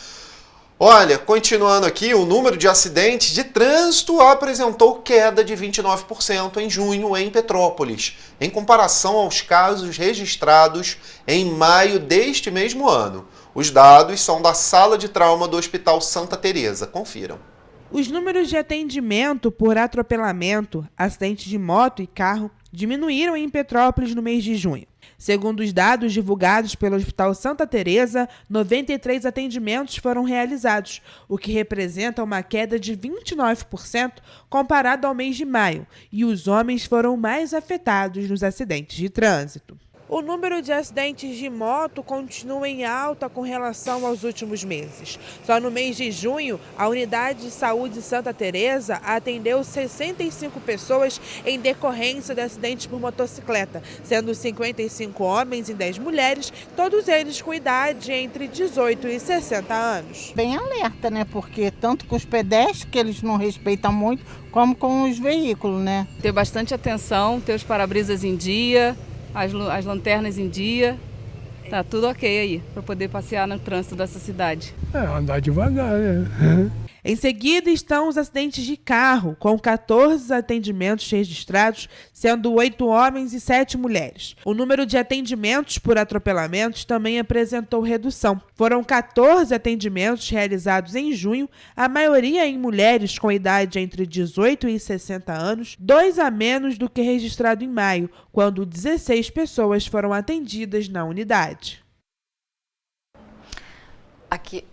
Olha, continuando aqui, o número de acidentes de trânsito apresentou queda de 29% em junho em Petrópolis, em comparação aos casos registrados em maio deste mesmo ano. Os dados são da Sala de Trauma do Hospital Santa Teresa. Confiram. Os números de atendimento por atropelamento, acidente de moto e carro diminuíram em Petrópolis no mês de junho. Segundo os dados divulgados pelo Hospital Santa Teresa, 93 atendimentos foram realizados, o que representa uma queda de 29% comparado ao mês de maio, e os homens foram mais afetados nos acidentes de trânsito. O número de acidentes de moto continua em alta com relação aos últimos meses. Só no mês de junho, a Unidade de Saúde Santa Teresa atendeu 65 pessoas em decorrência de acidentes por motocicleta, sendo 55 homens e 10 mulheres, todos eles com idade entre 18 e 60 anos. Bem alerta, né? Porque tanto com os pedestres, que eles não respeitam muito, como com os veículos, né? Ter bastante atenção, ter os para-brisas em dia, as lanternas em dia, tá tudo ok aí, para poder passear no trânsito dessa cidade. Andar devagar, né? Em seguida estão os acidentes de carro, com 14 atendimentos registrados, sendo 8 homens e 7 mulheres. O número de atendimentos por atropelamentos também apresentou redução. Foram 14 atendimentos realizados em junho, a maioria em mulheres com idade entre 18 e 60 anos, 2 a menos do que registrado em maio, quando 16 pessoas foram atendidas na unidade. Aqui.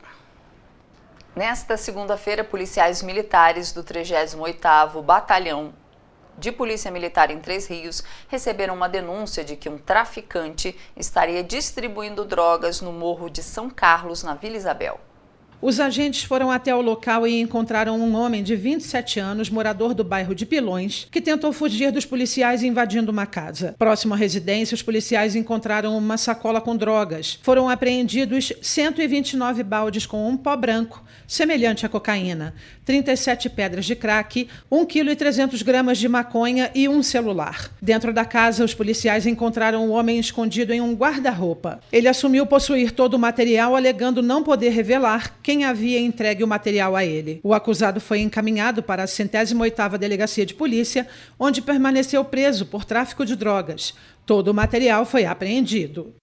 Nesta segunda-feira, policiais militares do 38º Batalhão de Polícia Militar em Três Rios receberam uma denúncia de que um traficante estaria distribuindo drogas no Morro de São Carlos, na Vila Isabel. Os agentes foram até o local e encontraram um homem de 27 anos, morador do bairro de Pilões, que tentou fugir dos policiais invadindo uma casa. Próximo à residência, os policiais encontraram uma sacola com drogas. Foram apreendidos 129 baldes com um pó branco, semelhante à cocaína, 37 pedras de crack, 1,3 kg de maconha e um celular. Dentro da casa, os policiais encontraram um homem escondido em um guarda-roupa. Ele assumiu possuir todo o material, alegando não poder revelar quem havia entregue o material a ele. O acusado foi encaminhado para a 108ª Delegacia de Polícia, onde permaneceu preso por tráfico de drogas. Todo o material foi apreendido.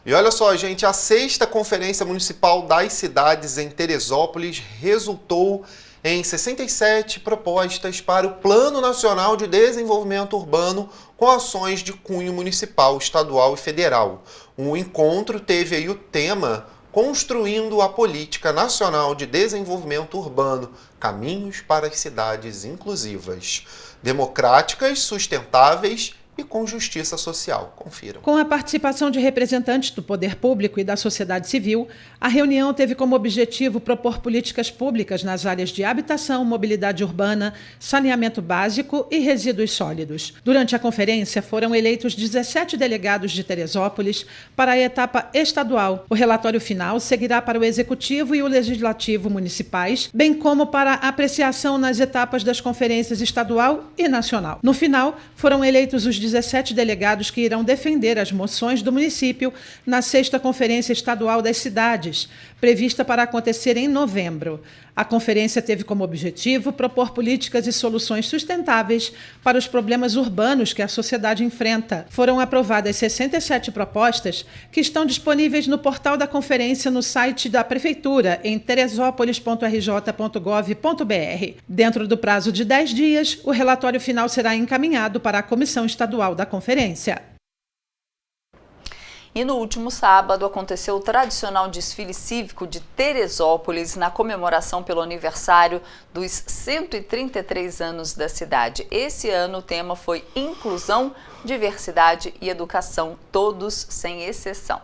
E olha só, gente, a 6ª Conferência Municipal das Cidades em Teresópolis resultou em 67 propostas para o Plano Nacional de Desenvolvimento Urbano com ações de cunho municipal, estadual e federal. O encontro teve aí o tema Construindo a Política Nacional de Desenvolvimento Urbano, Caminhos para as Cidades Inclusivas, Democráticas, Sustentáveis e com justiça social. Confiram. Com a participação de representantes do poder público e da sociedade civil, a reunião teve como objetivo propor políticas públicas nas áreas de habitação, mobilidade urbana, saneamento básico e resíduos sólidos. Durante a conferência, foram eleitos 17 delegados de Teresópolis para a etapa estadual. O relatório final seguirá para o Executivo e o Legislativo municipais, bem como para apreciação nas etapas das conferências estadual e nacional. No final, foram eleitos os 17 delegados que irão defender as moções do município na 6ª Conferência Estadual das Cidades, prevista para acontecer em novembro. A conferência teve como objetivo propor políticas e soluções sustentáveis para os problemas urbanos que a sociedade enfrenta. Foram aprovadas 67 propostas que estão disponíveis no portal da conferência no site da Prefeitura, em teresópolis.rj.gov.br. Dentro do prazo de 10 dias, o relatório final será encaminhado para a Comissão Estadual da Conferência. E no último sábado aconteceu o tradicional desfile cívico de Teresópolis na comemoração pelo aniversário dos 133 anos da cidade. Esse ano o tema foi Inclusão, Diversidade e Educação, todos sem exceção.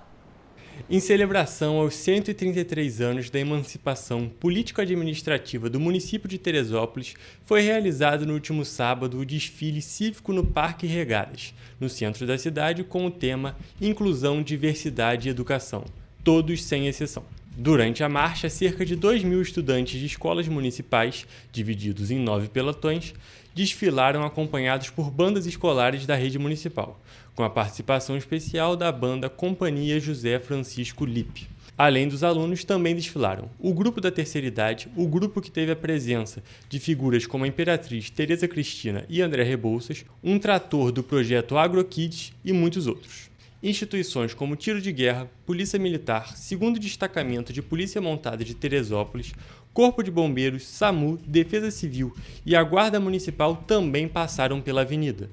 Em celebração aos 133 anos da emancipação político-administrativa do município de Teresópolis, foi realizado no último sábado o desfile cívico no Parque Regadas, no centro da cidade, com o tema Inclusão, Diversidade e Educação, todos sem exceção. Durante a marcha, cerca de 2.000 estudantes de escolas municipais, divididos em 9 pelotões, desfilaram acompanhados por bandas escolares da rede municipal, com a participação especial da banda Companhia José Francisco Lippe. Além dos alunos, também desfilaram o grupo da terceira idade, o grupo que teve a presença de figuras como a Imperatriz Tereza Cristina e André Rebouças, um trator do projeto AgroKids e muitos outros. Instituições como Tiro de Guerra, Polícia Militar, 2º Destacamento de Polícia Montada de Teresópolis, Corpo de Bombeiros, SAMU, Defesa Civil e a Guarda Municipal também passaram pela avenida.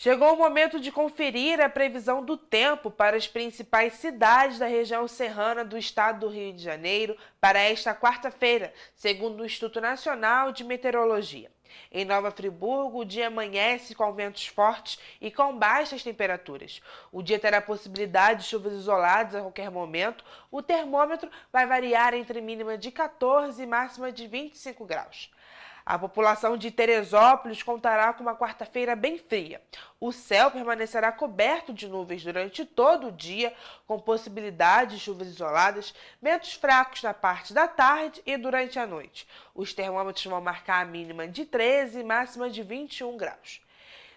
Chegou o momento de conferir a previsão do tempo para as principais cidades da região serrana do estado do Rio de Janeiro para esta quarta-feira, segundo o Instituto Nacional de Meteorologia. Em Nova Friburgo, o dia amanhece com ventos fortes e com baixas temperaturas. O dia terá possibilidade de chuvas isoladas a qualquer momento. O termômetro vai variar entre mínima de 14 e máxima de 25 graus. A população de Teresópolis contará com uma quarta-feira bem fria. O céu permanecerá coberto de nuvens durante todo o dia, com possibilidade de chuvas isoladas, ventos fracos na parte da tarde e durante a noite. Os termômetros vão marcar a mínima de 13 e máxima de 21 graus.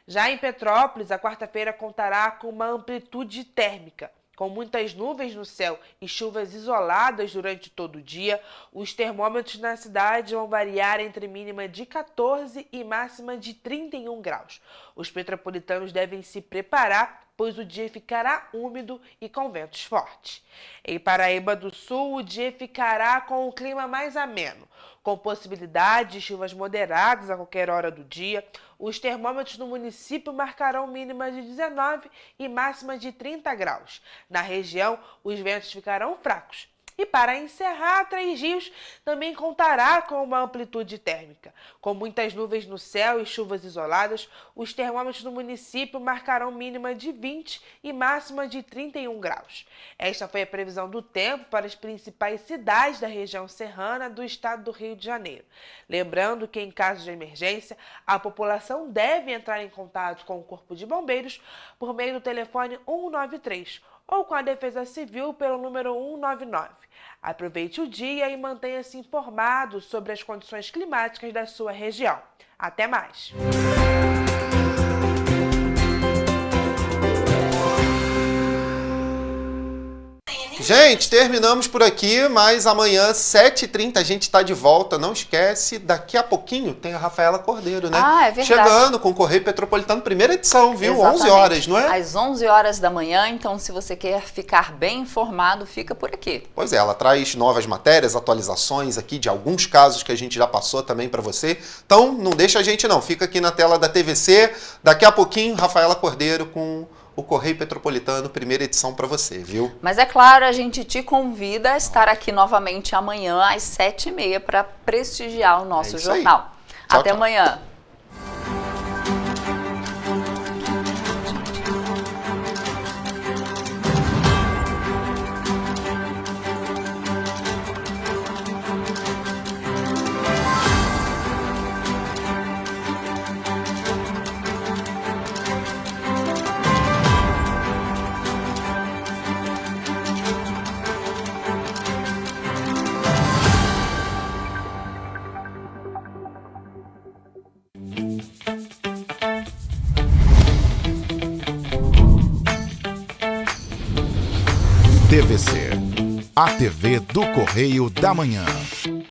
Já em Petrópolis, a quarta-feira contará com uma amplitude térmica. Com muitas nuvens no céu e chuvas isoladas durante todo o dia, os termômetros na cidade vão variar entre mínima de 14 e máxima de 31 graus. Os petropolitanos devem se preparar, pois o dia ficará úmido e com ventos fortes. Em Paraíba do Sul, o dia ficará com o clima mais ameno, com possibilidade de chuvas moderadas a qualquer hora do dia. Os termômetros no município marcarão mínima de 19 e máxima de 30 graus. Na região, os ventos ficarão fracos. E para encerrar, Três Rios também contará com uma amplitude térmica. Com muitas nuvens no céu e chuvas isoladas, os termômetros no município marcarão mínima de 20 e máxima de 31 graus. Esta foi a previsão do tempo para as principais cidades da região serrana do estado do Rio de Janeiro. Lembrando que, em caso de emergência, a população deve entrar em contato com o Corpo de Bombeiros por meio do telefone 193 ou com a Defesa Civil pelo número 199. Aproveite o dia e mantenha-se informado sobre as condições climáticas da sua região. Até mais! Gente, terminamos por aqui, mas amanhã, 7h30, a gente está de volta. Não esquece, daqui a pouquinho tem a Rafaela Cordeiro, né? Ah, é verdade. Chegando com o Correio Petropolitano, primeira edição, viu? Exatamente. 11 horas, não é? Às 11 horas da manhã, então se você quer ficar bem informado, fica por aqui. Pois é, ela traz novas matérias, atualizações aqui de alguns casos que a gente já passou também para você. Então, não deixa a gente não, fica aqui na tela da TVC. Daqui a pouquinho, Rafaela Cordeiro com o Correio Petropolitano, primeira edição para você, viu? Mas é claro, a gente te convida a estar aqui novamente amanhã às 7h30 para prestigiar o nosso jornal. Tchau, Até tchau. amanhã. TVC, a TV do Correio da Manhã.